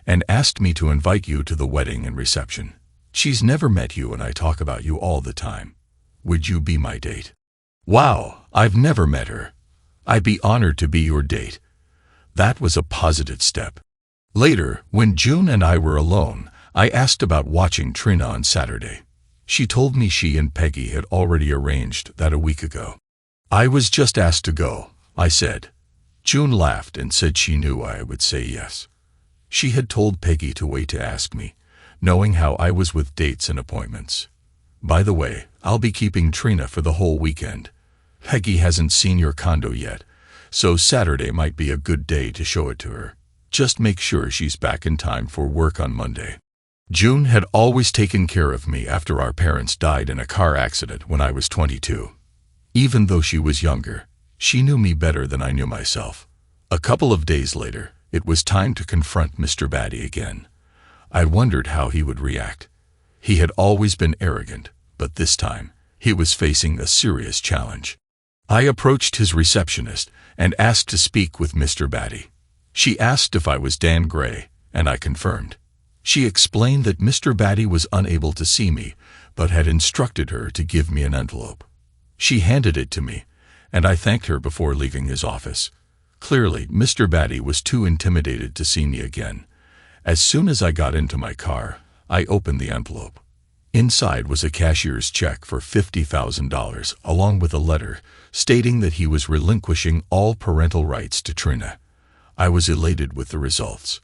and asked me to invite you to the wedding and reception. She's never met you and I talk about you all the time. Would you be my date?" Wow, I've never met her. I'd be honored to be your date. That was a positive step. Later, when June and I were alone, I asked about watching Trina on Saturday. She told me she and Peggy had already arranged that a week ago. "I was just asked to go," I said. June laughed and said she knew I would say yes. She had told Peggy to wait to ask me, knowing how I was with dates and appointments. "By the way, I'll be keeping Trina for the whole weekend. Peggy hasn't seen your condo yet, so Saturday might be a good day to show it to her. Just make sure she's back in time for work on Monday." June had always taken care of me after our parents died in a car accident when I was 22. Even though she was younger, she knew me better than I knew myself. A couple of days later, it was time to confront Mr. Batty again. I wondered how he would react. He had always been arrogant, but this time, he was facing a serious challenge. I approached his receptionist and asked to speak with Mr. Batty. She asked if I was Dan Gray, and I confirmed. She explained that Mr. Batty was unable to see me, but had instructed her to give me an envelope. She handed it to me, and I thanked her before leaving his office. Clearly, Mr. Batty was too intimidated to see me again. As soon as I got into my car, I opened the envelope. Inside was a cashier's check for $50,000, along with a letter stating that he was relinquishing all parental rights to Trina. I was elated with the results.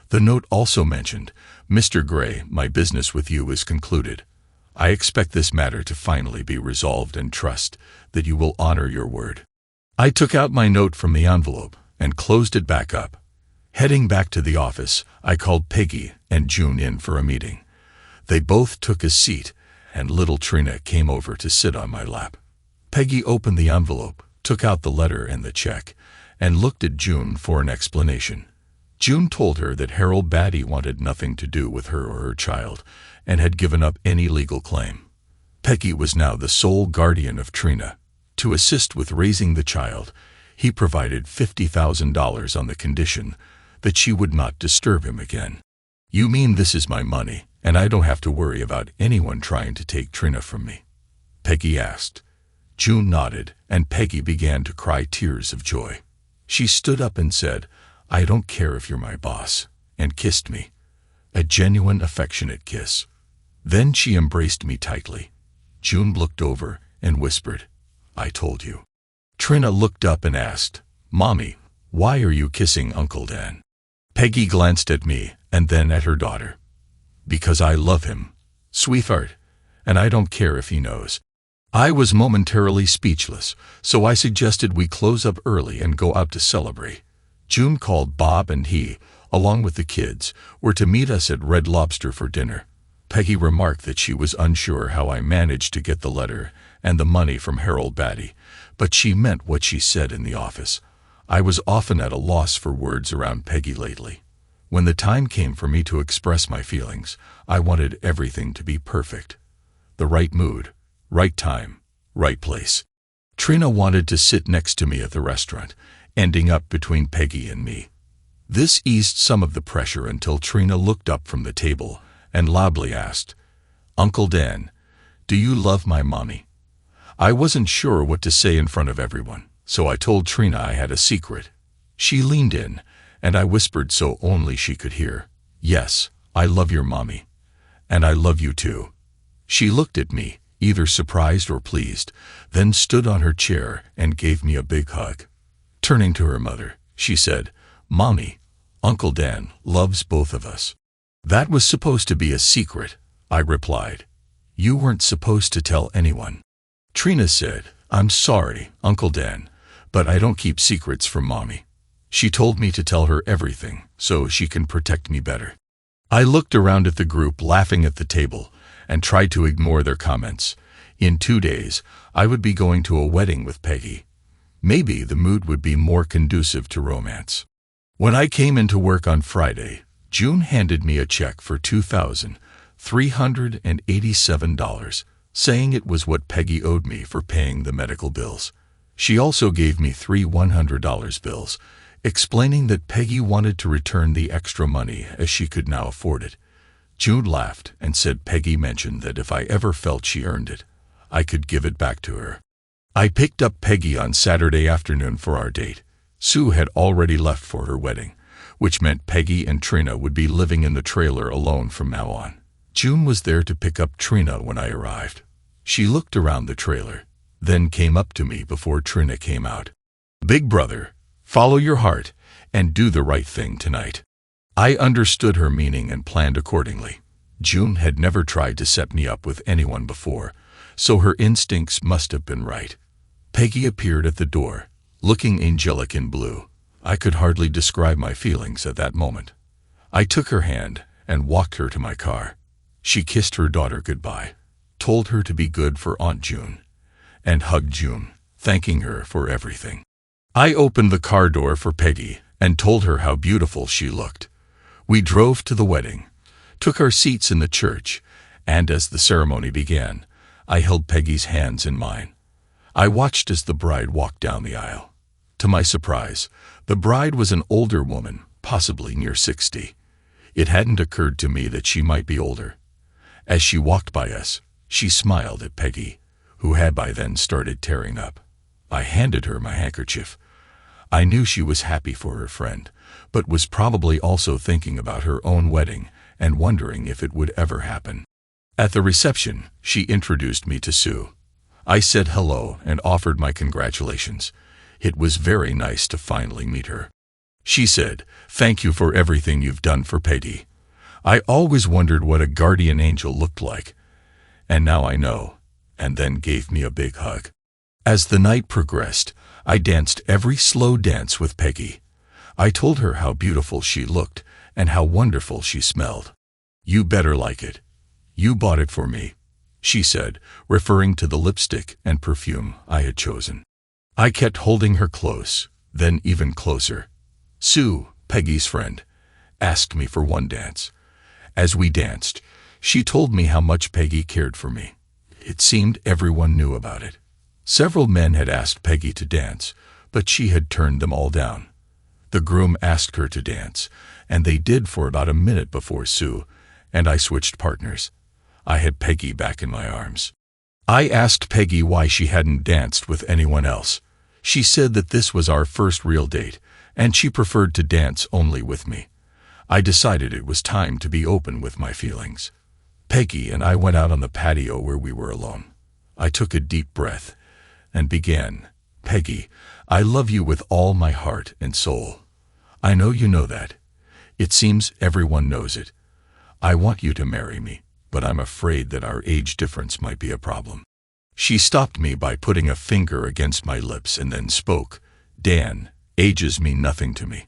The note also mentioned, "Mr. Gray, my business with you is concluded. I expect this matter to finally be resolved and trust that you will honor your word." I took out my note from the envelope and closed it back up. Heading back to the office, I called Peggy and June in for a meeting. They both took a seat, and little Trina came over to sit on my lap. Peggy opened the envelope, took out the letter and the check, and looked at June for an explanation. June told her that Harold Batty wanted nothing to do with her or her child, and had given up any legal claim. Peggy was now the sole guardian of Trina. To assist with raising the child, he provided $50,000 on the condition that she would not disturb him again. "You mean this is my money, and I don't have to worry about anyone trying to take Trina from me?" Peggy asked. June nodded, and Peggy began to cry tears of joy. She stood up and said, "I don't care if you're my boss," and kissed me. A genuine, affectionate kiss. Then she embraced me tightly. June looked over and whispered, "I told you." Trina looked up and asked, "Mommy, why are you kissing Uncle Dan?" Peggy glanced at me and then at her daughter. "Because I love him, sweetheart, and I don't care if he knows." I was momentarily speechless, so I suggested we close up early and go out to celebrate. June called Bob, and he, along with the kids, were to meet us at Red Lobster for dinner. Peggy remarked that she was unsure how I managed to get the letter and the money from Harold Batty, but she meant what she said in the office. I was often at a loss for words around Peggy lately. When the time came for me to express my feelings, I wanted everything to be perfect. The right mood, right time, right place. Trina wanted to sit next to me at the restaurant, ending up between Peggy and me. This eased some of the pressure until Trina looked up from the table and loudly asked, "Uncle Dan, do you love my mommy?" I wasn't sure what to say in front of everyone, so I told Trina I had a secret. She leaned in, and I whispered so only she could hear, "Yes, I love your mommy. And I love you too." She looked at me, either surprised or pleased, then stood on her chair and gave me a big hug. Turning to her mother, she said, "Mommy, Uncle Dan loves both of us." "That was supposed to be a secret," I replied. "You weren't supposed to tell anyone." Trina said, "I'm sorry, Uncle Dan, but I don't keep secrets from Mommy. She told me to tell her everything so she can protect me better." I looked around at the group laughing at the table and tried to ignore their comments. In 2 days, I would be going to a wedding with Peggy. Maybe the mood would be more conducive to romance. When I came into work on Friday, June handed me a check for $2,387, saying it was what Peggy owed me for paying the medical bills. She also gave me 3 $100 bills, explaining that Peggy wanted to return the extra money as she could now afford it. June laughed and said Peggy mentioned that if I ever felt she earned it, I could give it back to her. I picked up Peggy on Saturday afternoon for our date. Sue had already left for her wedding, which meant Peggy and Trina would be living in the trailer alone from now on. June was there to pick up Trina when I arrived. She looked around the trailer, then came up to me before Trina came out. "Big brother, follow your heart and do the right thing tonight." I understood her meaning and planned accordingly. June had never tried to set me up with anyone before, so her instincts must have been right. Peggy appeared at the door, looking angelic in blue. I could hardly describe my feelings at that moment. I took her hand and walked her to my car. She kissed her daughter goodbye, told her to be good for Aunt June, and hugged June, thanking her for everything. I opened the car door for Peggy and told her how beautiful she looked. We drove to the wedding, took our seats in the church, and as the ceremony began, I held Peggy's hands in mine. I watched as the bride walked down the aisle. To my surprise, the bride was an older woman, possibly near 60. It hadn't occurred to me that she might be older. As she walked by us, she smiled at Peggy, who had by then started tearing up. I handed her my handkerchief. I knew she was happy for her friend, but was probably also thinking about her own wedding and wondering if it would ever happen. At the reception, she introduced me to Sue. I said hello and offered my congratulations. It was very nice to finally meet her. She said, "Thank you for everything you've done for Peggy. I always wondered what a guardian angel looked like, and now I know," and then gave me a big hug. As the night progressed, I danced every slow dance with Peggy. I told her how beautiful she looked and how wonderful she smelled. "You better like it. You bought it for me," she said, referring to the lipstick and perfume I had chosen. I kept holding her close, then even closer. Sue, Peggy's friend, asked me for one dance. As we danced, she told me how much Peggy cared for me. It seemed everyone knew about it. Several men had asked Peggy to dance, but she had turned them all down. The groom asked her to dance, and they did for about a minute before Sue and I switched partners. I had Peggy back in my arms. I asked Peggy why she hadn't danced with anyone else. She said that this was our first real date, and she preferred to dance only with me. I decided it was time to be open with my feelings. Peggy and I went out on the patio where we were alone. I took a deep breath and began, "Peggy, I love you with all my heart and soul. I know you know that. It seems everyone knows it. I want you to marry me, but I'm afraid that our age difference might be a problem." She stopped me by putting a finger against my lips and then spoke, "Dan, ages mean nothing to me.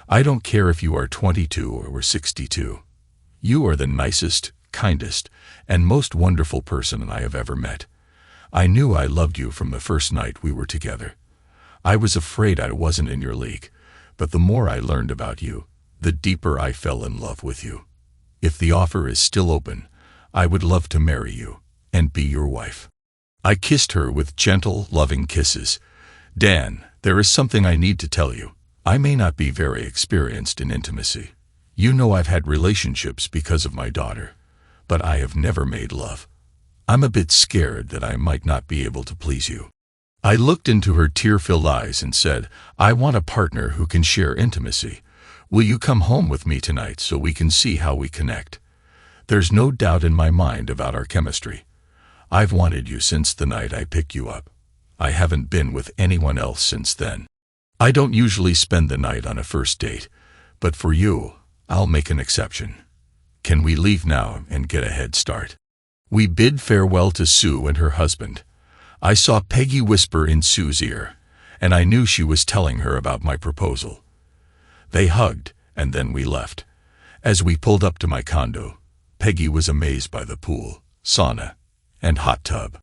I don't care if you are 22 or 62. You are the nicest, kindest, and most wonderful person I have ever met. I knew I loved you from the first night we were together. I was afraid I wasn't in your league, but the more I learned about you, the deeper I fell in love with you. If the offer is still open, I would love to marry you and be your wife." I kissed her with gentle, loving kisses. "Dan, there is something I need to tell you. I may not be very experienced in intimacy. You know I've had relationships because of my daughter, but I have never made love. I'm a bit scared that I might not be able to please you." I looked into her tear-filled eyes and said, "I want a partner who can share intimacy. Will you come home with me tonight so we can see how we connect? There's no doubt in my mind about our chemistry. I've wanted you since the night I picked you up. I haven't been with anyone else since then. I don't usually spend the night on a first date, but for you, I'll make an exception. Can we leave now and get a head start?" We bid farewell to Sue and her husband. I saw Peggy whisper in Sue's ear, and I knew she was telling her about my proposal. They hugged, and then we left. As we pulled up to my condo, Peggy was amazed by the pool, sauna, and hot tub.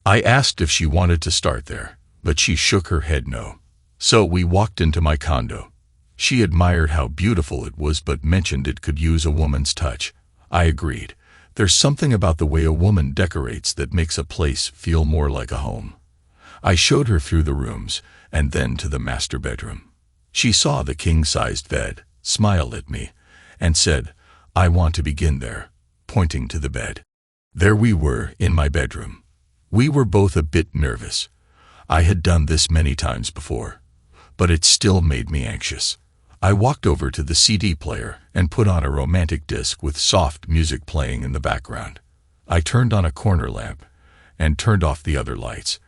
I asked if she wanted to start there, but she shook her head no. So we walked into my condo. She admired how beautiful it was but mentioned it could use a woman's touch. I agreed. There's something about the way a woman decorates that makes a place feel more like a home. I showed her through the rooms and then to the master bedroom. She saw the king-sized bed, smiled at me, and said, "I want to begin there," pointing to the bed. There we were in my bedroom. We were both a bit nervous. I had done this many times before, but it still made me anxious. I walked over to the CD player and put on a romantic disc with soft music playing in the background. I turned on a corner lamp and turned off the other lights.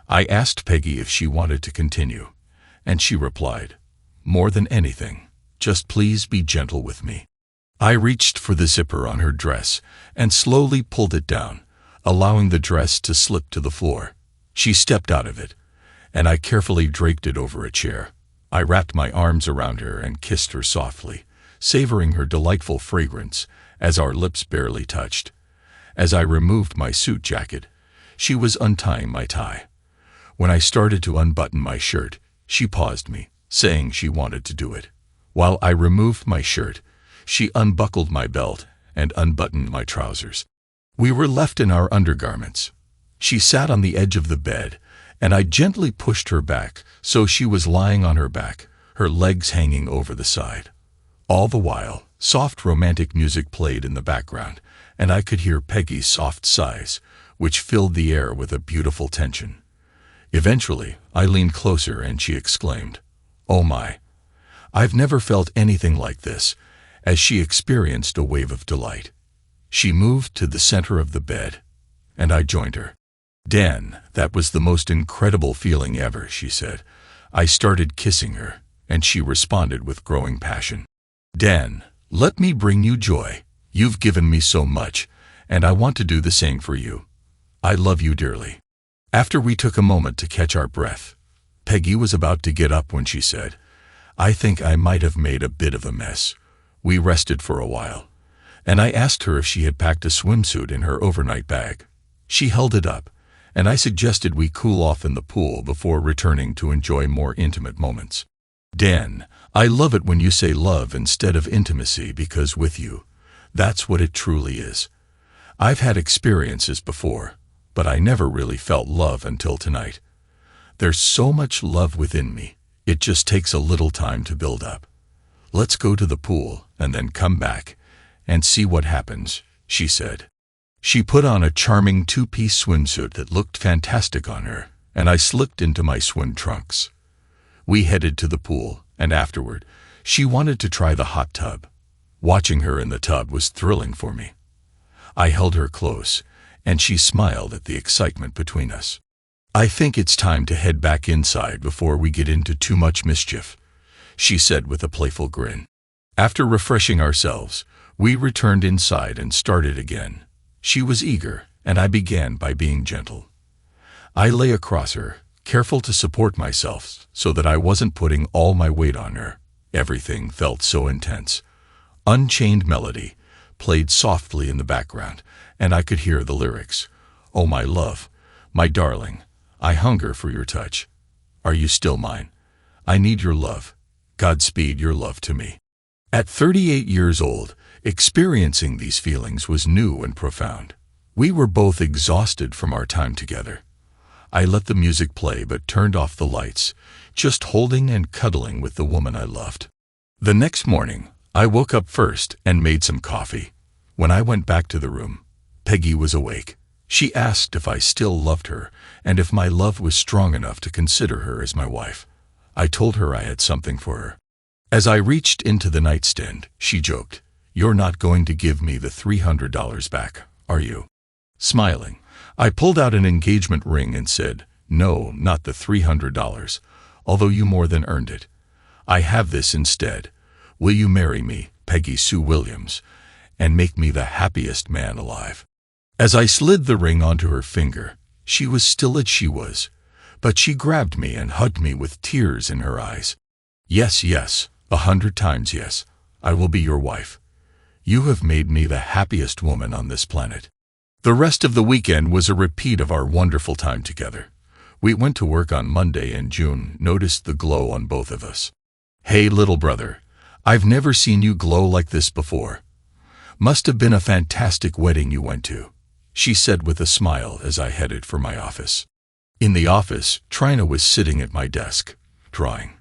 I asked Peggy if she wanted to continue, and she replied, "More than anything, just please be gentle with me." I reached for the zipper on her dress and slowly pulled it down, allowing the dress to slip to the floor. She stepped out of it, and I carefully draped it over a chair. I wrapped my arms around her and kissed her softly, savoring her delightful fragrance as our lips barely touched. As I removed my suit jacket, she was untying my tie. When I started to unbutton my shirt, she paused me, saying she wanted to do it. While I removed my shirt, she unbuckled my belt and unbuttoned my trousers. We were left in our undergarments. She sat on the edge of the bed, and I gently pushed her back so she was lying on her back, her legs hanging over the side. All the while, soft romantic music played in the background, and I could hear Peggy's soft sighs, which filled the air with a beautiful tension. Eventually, I leaned closer and she exclaimed, "Oh my! I've never felt anything like this," as she experienced a wave of delight. She moved to the center of the bed, and I joined her. "Dan, that was the most incredible feeling ever," she said. I started kissing her, and she responded with growing passion. "Dan, let me bring you joy. You've given me so much, and I want to do the same for you. I love you dearly." After we took a moment to catch our breath, Peggy was about to get up when she said, "I think I might have made a bit of a mess." We rested for a while, and I asked her if she had packed a swimsuit in her overnight bag. She held it up, and I suggested we cool off in the pool before returning to enjoy more intimate moments. "Dan, I love it when you say love instead of intimacy because with you, that's what it truly is. I've had experiences before, but I never really felt love until tonight. There's so much love within me, it just takes a little time to build up. Let's go to the pool and then come back and see what happens," she said. She put on a charming two-piece swimsuit that looked fantastic on her, and I slipped into my swim trunks. We headed to the pool, and afterward, she wanted to try the hot tub. Watching her in the tub was thrilling for me. I held her close, and she smiled at the excitement between us. "I think it's time to head back inside before we get into too much mischief," she said with a playful grin. After refreshing ourselves, we returned inside and started again. She was eager, and I began by being gentle. I lay across her, careful to support myself so that I wasn't putting all my weight on her. Everything felt so intense. Unchained melody played softly in the background, and I could hear the lyrics. "Oh my love, my darling, I hunger for your touch. Are you still mine? I need your love. Godspeed your love to me." At 38 years old, experiencing these feelings was new and profound. We were both exhausted from our time together. I let the music play but turned off the lights, just holding and cuddling with the woman I loved. The next morning, I woke up first and made some coffee. When I went back to the room, Peggy was awake. She asked if I still loved her and if my love was strong enough to consider her as my wife. I told her I had something for her. As I reached into the nightstand, she joked, "You're not going to give me the $300 back, are you?" Smiling, I pulled out an engagement ring and said, "No, not the $300, although you more than earned it. I have this instead. Will you marry me, Peggy Sue Williams, and make me the happiest man alive?" As I slid the ring onto her finger, she was still as she was, but she grabbed me and hugged me with tears in her eyes. "Yes, yes, 100 times yes, I will be your wife. You have made me the happiest woman on this planet." The rest of the weekend was a repeat of our wonderful time together. We went to work on Monday and June noticed the glow on both of us. "Hey, little brother, I've never seen you glow like this before. Must have been a fantastic wedding you went to," she said with a smile as I headed for my office. In the office, Trina was sitting at my desk, drawing.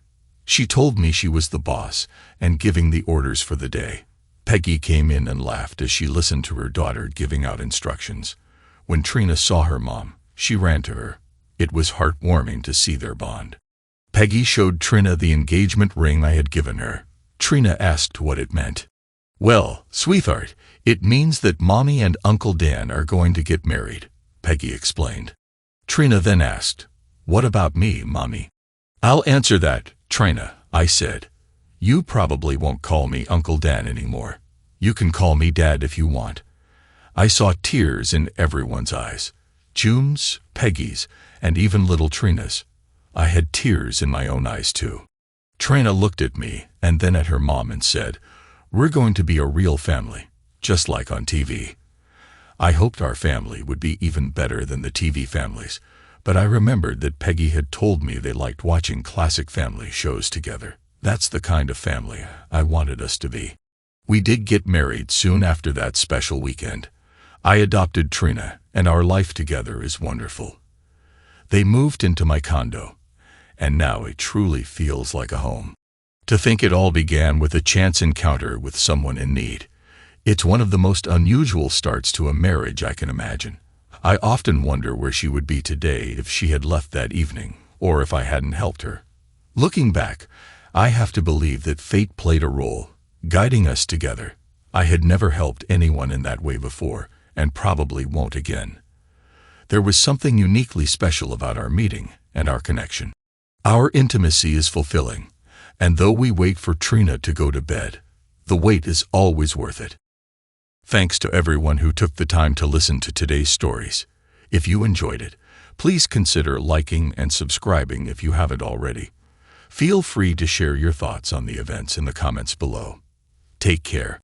She told me she was the boss and giving the orders for the day. Peggy came in and laughed as she listened to her daughter giving out instructions. When Trina saw her mom, she ran to her. It was heartwarming to see their bond. Peggy showed Trina the engagement ring I had given her. Trina asked what it meant. "Well, sweetheart, it means that Mommy and Uncle Dan are going to get married," Peggy explained. Trina then asked, "What about me, Mommy?" "I'll answer that, Trina," I said. "You probably won't call me Uncle Dan anymore. You can call me Dad if you want." I saw tears in everyone's eyes. June's, Peggy's, and even little Trina's. I had tears in my own eyes too. Trina looked at me and then at her mom and said, "We're going to be a real family, just like on TV." I hoped our family would be even better than the TV families, but I remembered that Peggy had told me they liked watching classic family shows together. That's the kind of family I wanted us to be. We did get married soon after that special weekend. I adopted Trina, and our life together is wonderful. They moved into my condo, and now it truly feels like a home. To think it all began with a chance encounter with someone in need. It's one of the most unusual starts to a marriage I can imagine. I often wonder where she would be today if she had left that evening, or if I hadn't helped her. Looking back, I have to believe that fate played a role, guiding us together. I had never helped anyone in that way before, and probably won't again. There was something uniquely special about our meeting and our connection. Our intimacy is fulfilling, and though we wait for Trina to go to bed, the wait is always worth it. Thanks to everyone who took the time to listen to today's stories. If you enjoyed it, please consider liking and subscribing if you haven't already. Feel free to share your thoughts on the events in the comments below. Take care.